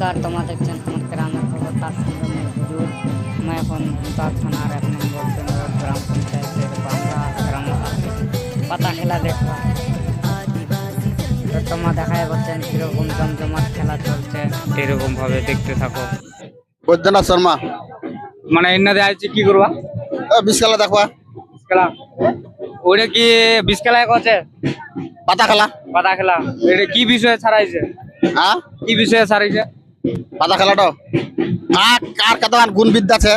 नमस्कार तुम्हारे चैनल ग्रामीण खबर तार संग में हुजूर मैं এখন তার থানার 1 নম্বর কেন্দ্র গ্রাম পঞ্চায়েতের বাংলা গ্রাম পাতা খেলা দেখবা তো তোমরা দেখায় পাচ্ছেন কিরকম জমজমাট খেলা চলছে এরকম ভাবে দেখতে থাকো। বৈদ্যনাথ শর্মা মানে এনে দেখাচ্ছি কি করবা বিশ খেলা দেখবা খেলা ওটা কি 20 খেলায় করছে পাতা খেলা পাতা খেলা এটা কি বিষয়ে ছাড়াইছে হ্যাঁ কি বিষয়ে ছাড়াইছে পাতা খেলাটা কার কার কতখান গুণবিদ্যা আছে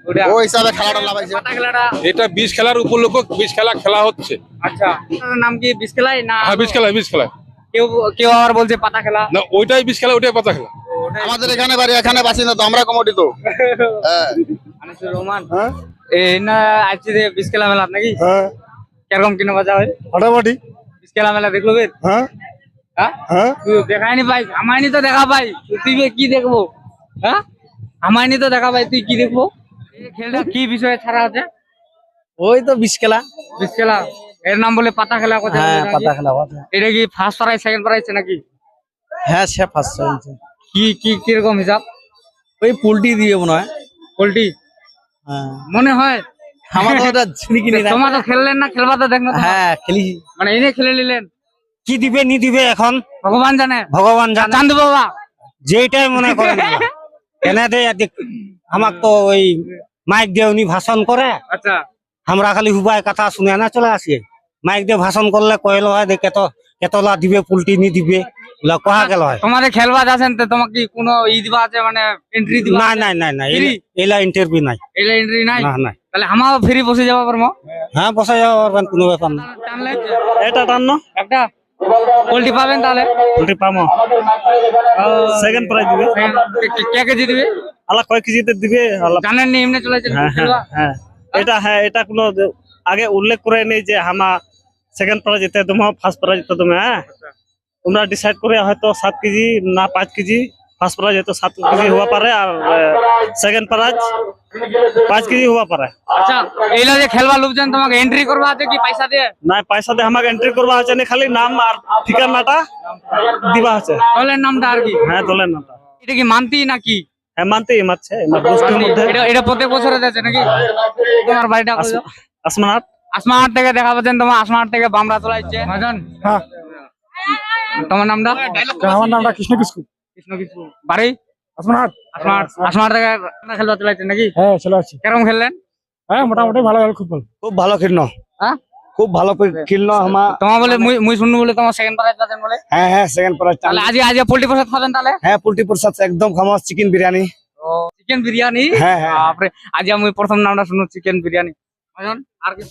ওটা ওই হিসাবে খেলাটা লাগাইছে। পাতা খেলাটা এটা 20 খেলার উপলক্ষে 20 খেলা খেলা হচ্ছে। আচ্ছা এটার নাম কি 20 খেলাই না হ্যাঁ 20 খেলা কেউ কেউ আবার বলছে পাতা খেলা না ওইটাই 20 খেলা ওইটাই পাতা খেলা। আমাদের এখানে বাড়ি এখানে বাসিন্দা তো আমরা কমিটি তো হ্যাঁ আনিসুর রহমান হ্যাঁ এই না আজকে 20 খেলা মেলা নাকি হ্যাঁ কিরকম কিনা বাজা হয় মোটামুটি 20 খেলা মেলা দেখলো বের হ্যাঁ হ্যাঁ হ্যাঁ তুই দেখায়নি ভাই আমায়নি তো দেখা ভাই তুই কি দেখবো হ্যাঁ আমায়নি তো দেখা ভাই তুই কি দেখবো এই খেলটা কি বিষয়ে ছাড়া আছে ওই তো 20 খেলা 20 খেলা এর নাম বলে পাতা খেলা কথা হ্যাঁ পাতা খেলা কথা এটা কি ফার্স্ট প্রাইজ সেকেন্ড প্রাইজ নাকি হ্যাঁ সে ফার্স্ট চলছে কি কি কিরকম হিসাব ওই পুলটি দিয়ে মনে হয় পোল্ট্রি হ্যাঁ মনে হয় আমার তো ওটা চিনি কিনি না তোমার তো খেললেন না খেলবা তো দেখো তো। হ্যাঁ খেলি মানে এনে খেলে নিলেন কি দিবে নি দিবে এখন ভগবান জানে ভগবান জানে চান্দ বাবা যেটাই মনে করেন কেন দে আমাক তো ওই মাইক দিয়ে উনি ভাষণ করে আচ্ছা আমরা খালি হুবাই কথা শুনে না চলে আসি মাইক দিয়ে ভাষণ করলে কইলো হয় দেখে তো কেতলা দিবে পুলটি নি দিবে ওগুলা কোহা গেল হয় তোমাদের খেলবা যাচ্ছেন তো তোমাকে কি কোনো ই দিবা আছে মানে এন্ট্রি দিবা না না না না Free? এলা ইন্টারভিউ নাই এলা এন্ট্রি নাই না না তাহলে আমাও ফ্রি বসে যাবা পারমো হ্যাঁ বসে যাওয়া পারবেন কোনো ব্যাপার না টানলে এটা টান্ন একটা পোল্ট্রি পাবেন তাহলে পুলটি পামো সেকেন্ড প্রাইজ দিবে কে কেজি দিবে আলা কয় কেজিতে দিবে আলা জানেন নি এমনি চলে খেলবা হ্যাঁ এটা কোনো আগে উল্লেখ করে নেই যে হামা সেকেন্ড প্রাইজ জিতে তুমি ফার্স্ট প্রাইজ জিতে তুমি হ্যাঁ তোমরা ডিসাইড করে হয়তো 7 কেজি না 5 কেজি ফার্স্ট প্রাইজ হয়তো 7 কেজি হওয়া পারে আর সেকেন্ড প্রাইজ 5 কেজি হওয়া পারে। আচ্ছা এইলা যে খেলবা লোকজন তোমাকে এন্ট্রি করবা আছে কি পয়সা দিয়ে না পয়সা দিয়ে আমাকে এন্ট্রি করবা আছে না খালি নাম আর ঠিকানাটা দিবা আছে দলের নামটা আর কি হ্যাঁ দলের নামটা এটা কি মানতি নাকি হ্যাঁ মানতেই মানছে গোষ্ঠীর মধ্যে এটা প্রত্যেক বছরে যাচ্ছে নাকি তোমার বাড়িটা কোথায়? আসমানাট আসমাহাট থেকে দেখা পাচ্ছেন তোমার আসমাহাট থেকে বামরা চলাইছে মহাজন হ্যাঁ তোমার নামটা আমার নামটা কৃষ্ণ কিসকু কৃষ্ণ কিছু বাড়ি আসমানাট আসমাহাট থেকে খেলবা চলাইছে নাকি হ্যাঁ চলে আসছি কেরকম খেললেন হ্যাঁ মোটামুটি ভালো গেল খুব ভালো খুব ভালো খেলনো হ্যাঁ খুব ভালো খেলনো আমার তোমার বলে মুই শুনু বলে তোমার সেকেন্ড প্রাইজ পাচ্ছেন বলে হ্যাঁ হ্যাঁ সেকেন্ড প্রাইজ তাহলে আজ পোল্ট্রি প্রসাদ খাবেন তাহলে হ্যাঁ পোল্ট্রি প্রসাদ একদম খামাস চিকেন বিরিয়ানি চিকেন বিরিয়ানি হ্যাঁ হ্যাঁ বাপরে আজ আমি প্রথম নামটা শুনু চিকেন বিরিয়ানি মহাজন আর কি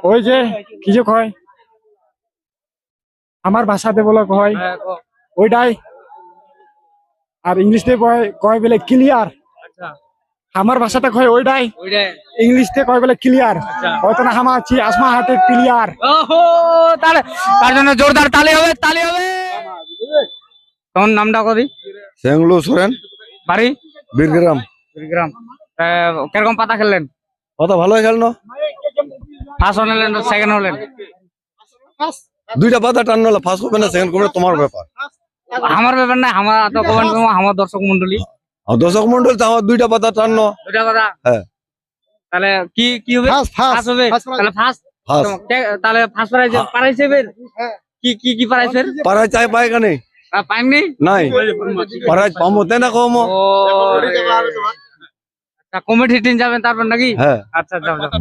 ওই যে কি যে কয় আমার ভাষাতে বলে কয় হ্যাঁ, কও। ওইটাই আর ইংলিশে কয় কয় বলে ক্লিয়ার আচ্ছা আমার ভাষাতে কয় ওইটাই ওইটাই ইংলিশে কয় বলে ক্লিয়ার হয়তো না আমার আছি আসমা হাতে ক্লিয়ার ওহো তাহলে তার জন্য জোরদার তালি হবে তোমার নামটা কদি সেঙ্গলু সোরেন বাড়ি বীরগ্রাম গ্রাম কিরকম পাতা খেললেন কত ভালো খেলনো ফার্স্ট হলেন সেকেন্ড হলেন দুইটা পাতা টান হলো ফার্স্ট হবে না সেকেন্ড হবে তোমার ব্যাপার আমার ব্যাপার না আমার তো কমেন্ট করবো আমার দর্শক মন্ডলী আর দর্শক মন্ডল তো আমার দুইটা পাতা টান দুটা কথা হ্যাঁ। তাহলে কি কি হবে ফার্স্ট হবে তাহলে ফার্স্ট তাহলে ফার্স্ট প্রাইজ পারাইছে বের কি কি কি পারাইছে পাড়ায় চাই পায় কানে পাইনি নাই পাড়ায় পামো তাই না কমো ও কমিটি টিম যাবেন তারপর নাকি হ্যাঁ আচ্ছা যাও যাও